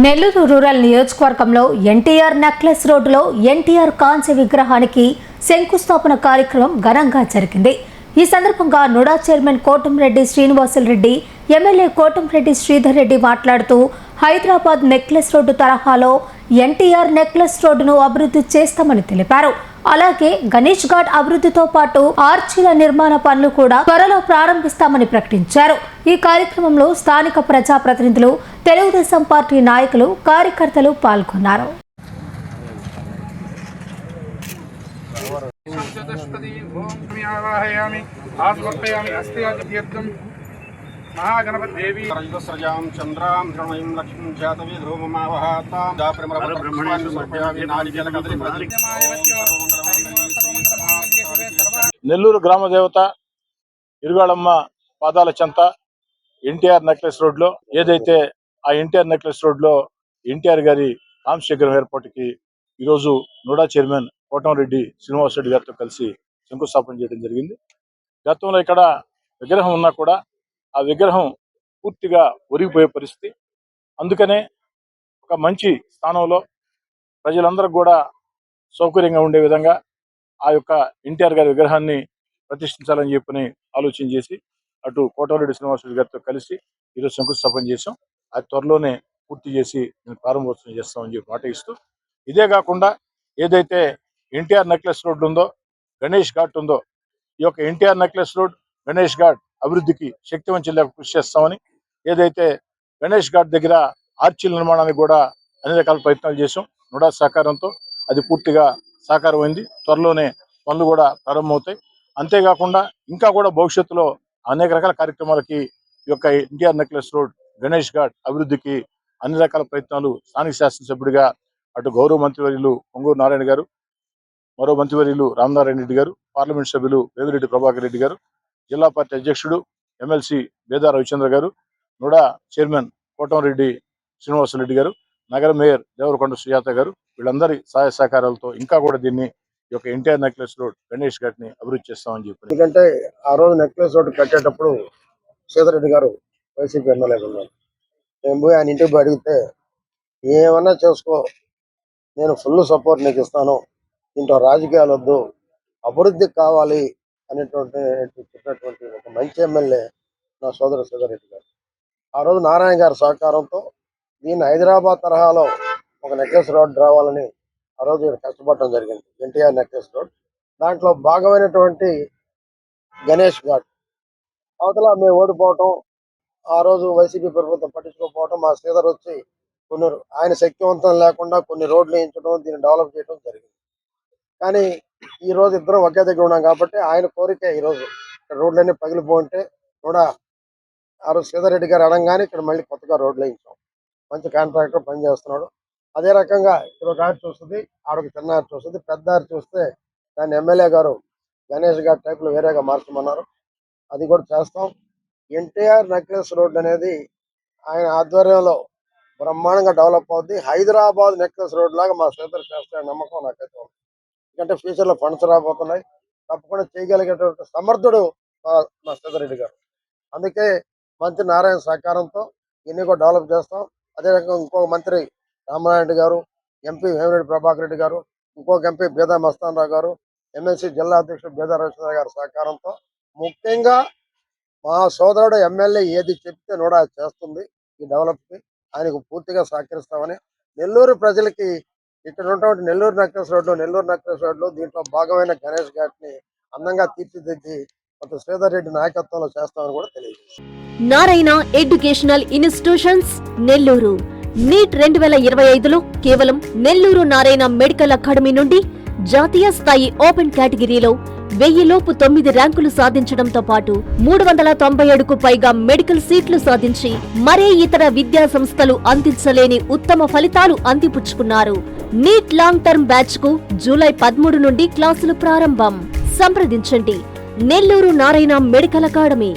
Nellore rural నియోజకవర్గంలో NTR necklace రోడ్డులో ఎన్టీఆర్ కాంస్య విగ్రహానికి శంకుస్థాపన కార్యక్రమం ఘనంగా జరిగింది. ఈ సందర్భంగా NUDA chairman Kotamreddy Srinivasulu Reddy, MLA Kotamreddy Sridhar Reddy మాట్లాడుతూ హైదరాబాద్ నెక్లెస్ రోడ్డు తరహాలో ఎన్టీఆర్ నెక్లెస్ రోడ్డును అభివృద్ధి చేస్తామని తెలిపారు. అలాగే గణేష్ ఘాట్ అభివృద్ధితో పాటు ఆర్చీల నిర్మాణ పనులు కూడా త్వరలో ప్రారంభిస్తామని ప్రకటించారు. ఈ కార్యక్రమంలో స్థానిక ప్రజాప్రతినిధులు, తెలుగుదేశం పార్టీ నాయకులు, కార్యకర్తలు పాల్గొన్నారు. నెల్లూరు గ్రామ దేవత ఇరుగాళమ్మ పాదాల చెంత ఎన్టీఆర్ నెక్లెస్ రోడ్ లో ఏదైతే ఆ ఎన్టీఆర్ నెక్లెస్ రోడ్ లో ఎన్టీఆర్ గారి కాంస్య విగ్రహం ఏర్పాటుకి ఈరోజు నుడా చైర్మన్ కోటంరెడ్డి శ్రీనివాసరెడ్డి గారితో కలిసి శంకుస్థాపన చేయడం జరిగింది. గతంలో ఇక్కడ విగ్రహం ఉన్నా కూడా ఆ విగ్రహం పూర్తిగా ఒరిగిపోయే పరిస్థితి. అందుకనే ఒక మంచి స్థానంలో ప్రజలందరూ కూడా సౌకర్యంగా ఉండే విధంగా ఆ యొక్క ఎన్టీఆర్ గారి విగ్రహాన్ని ప్రతిష్ఠించాలని చెప్పని ఆలోచన చేసి అటు కోటంరెడ్డి శ్రీనివాసరెడ్డి గారితో కలిసి ఈరోజు శంకుస్థాపన చేసాం. అది త్వరలోనే పూర్తి చేసి ప్రారంభోత్సవం చేస్తామని చెప్పి మాట ఇస్తూ, ఇదే కాకుండా ఏదైతే ఎన్టీఆర్ నెక్లెస్ రోడ్ ఉందో, గణేష్ ఘాట్ ఉందో, ఈ యొక్క ఎన్టీఆర్ నెక్లెస్ రోడ్, గణేష్ ఘాట్ అభివృద్ధికి శక్తివంచంగా కృషి చేస్తామని, ఏదైతే గణేష్ ఘాట్ దగ్గర ఆర్చీల నిర్మాణానికి కూడా అన్ని రకాల ప్రయత్నాలు చేసాం. నుడా సహకారంతో అది పూర్తిగా సాకారమైంది. త్వరలోనే పనులు కూడా ప్రారంభమవుతాయి. అంతేకాకుండా ఇంకా కూడా భవిష్యత్తులో అనేక రకాల కార్యక్రమాలకి ఈ యొక్క ఎన్టీఆర్ నెక్లెస్ రోడ్, గణేష్ ఘాట్ అభివృద్ధికి అన్ని రకాల ప్రయత్నాలు స్థానిక శాసనసభ్యుడిగా అటు గౌరవ మంత్రివర్యులు పొంగూరు నారాయణ గారు, మరో మంత్రివర్యులు రామనారాయణ రెడ్డి గారు, పార్లమెంట్ సభ్యులు వేమిరెడ్డి ప్రభాకర్ రెడ్డి గారు, జిల్లా పార్టీ అధ్యక్షుడు ఎమ్మెల్సీ బేదా రవిచంద్ర గారు, నుడా చైర్మన్ కోటంరెడ్డి శ్రీనివాసరెడ్డి గారు, నగర మేయర్ దేవరకొండ సుజాత గారు, వీళ్ళందరి సహాయ సహకారాలతో ఇంకా కూడా దీన్ని ఈ యొక్క ఎన్టీఆర్ నెక్లెస్ రోడ్, గణేష్ ఘాట్ ని అభివృద్ధి చేస్తామని చెప్పి. ఎందుకంటే ఆ రోజు నెక్లెస్ రోడ్ కట్టేటప్పుడు సీతారెడ్డి గారు వైసీపీ ఎమ్మెల్యే ఉన్నారు. నేను పోయి ఆయన ఇంటికి పోయి అడిగితే, ఏమన్నా చేసుకో, నేను ఫుల్ సపోర్ట్ నీకు ఇస్తాను, దీంట్లో రాజకీయాలు వద్దు, అభివృద్ధి కావాలి అనేటువంటి చెప్పినటువంటి ఒక మంచి ఎమ్మెల్యే నా సోదరు సీతారెడ్డి గారు. ఆ రోజు నారాయణ గారి సహకారంతో దీన్ని హైదరాబాద్ తరహాలో ఒక నెక్లెస్ రోడ్ రావాలని ఆ రోజు కష్టపడటం జరిగింది. ఎన్టీఆర్ నెక్లెస్ రోడ్, దాంట్లో భాగమైనటువంటి గణేష్ ఘాట్ అవతల మేము ఓడిపోవటం, ఆ రోజు వైసీపీ ప్రభుత్వం పట్టించుకోకపోవటం, మా శ్రీధర్ వచ్చి కొన్ని ఆయన శక్తివంతం లేకుండా కొన్ని రోడ్లు వేయించడం, దీన్ని డెవలప్ చేయడం జరిగింది. కానీ ఈ రోజు ఇద్దరం ఒకే దగ్గర ఉన్నాం కాబట్టి ఆయన కోరికే ఈరోజు ఇక్కడ రోడ్లన్నీ పగిలిపోంటే కూడా ఆ రోజు శ్రీధర్ రెడ్డి గారు అనగానే ఇక్కడ మళ్ళీ కొత్తగా రోడ్లు వేయించాం. మంచి కాంట్రాక్టర్ పనిచేస్తున్నాడు. అదే రకంగా ఇక్కడ ఒక ఆర్చ్ వస్తుంది, ఆడొక చిన్న ఆర్చ్ వస్తుంది. పెద్ద ఆర్చ్ వస్తే దాన్ని ఎమ్మెల్యే గారు గణేష్ ఘాట్ టైప్లో వేరేగా మార్చమన్నారు. అది కూడా చేస్తాం. ఎన్టీఆర్ నెక్లెస్ రోడ్ అనేది ఆయన ఆధ్వర్యంలో బ్రహ్మాండంగా డెవలప్ అవుద్ది. హైదరాబాద్ నెక్లెస్ రోడ్ లాగా మా శ్రీధర్ చేస్తారనే నమ్మకం నాకైతే ఉంది. ఎందుకంటే ఫ్యూచర్లో ఫండ్స్ రాబోతున్నాయి, తప్పకుండా చేయగలిగేటువంటి సమర్థుడు మా శ్రీధర్ రెడ్డి గారు. అందుకే మంత్రి నారాయణ సహకారంతో ఇన్ని కూడా డెవలప్ చేస్తాం. అదే రకంగా ఇంకొక మంత్రి రామనారాయణ గారు, ఎంపీ వేమిరెడ్డి ప్రభాకర్ రెడ్డి గారు, ఇంకొక ఎంపీ బేదా మస్తాన్ రావు గారు, ఎమ్మెల్సీ జిల్లా అధ్యక్షుడు బేదా రవిచంద్ర గారి సహకారంతో, ముఖ్యంగా మా సోదరుడు ఎమ్మెల్యే ఏది చెప్తే కూడా చేస్తుంది. ఈ డెవలప్కి ఆయనకు పూర్తిగా సహకరిస్తామని నెల్లూరు ప్రజలకి ఇక్కడ ఉన్నటువంటి నెల్లూరు నెక్లెస్ రోడ్లో దీంట్లో భాగమైన గణేష్ ఘాట్ ని అందంగా తీర్చిదిద్ది కొంత శ్రీధర్ రెడ్డి నాయకత్వంలో చేస్తామని కూడా తెలియజేస్తారు. Narayana educational institutions Nellore NEET 2025లో కేవలం నెల్లూరు నారాయణ మెడికల్ అకాడమీ నుండి జాతీయ స్థాయి ఓపెన్ కేటగిరీలో 1000 లోపు 9 ర్యాంకులు సాధించడంతో పాటు 397కు పైగా మెడికల్ సీట్లు సాధించి మరే ఇతర విద్యా సంస్థలు అందించలేని ఉత్తమ ఫలితాలు అందిపుచ్చుకున్నారు. నీట్ లాంగ్ టర్మ్ బ్యాచ్ కు జూలై 13 నుండి క్లాసులు ప్రారంభం. సంప్రదించండి నెల్లూరు నారాయణ మెడికల్ అకాడమీ.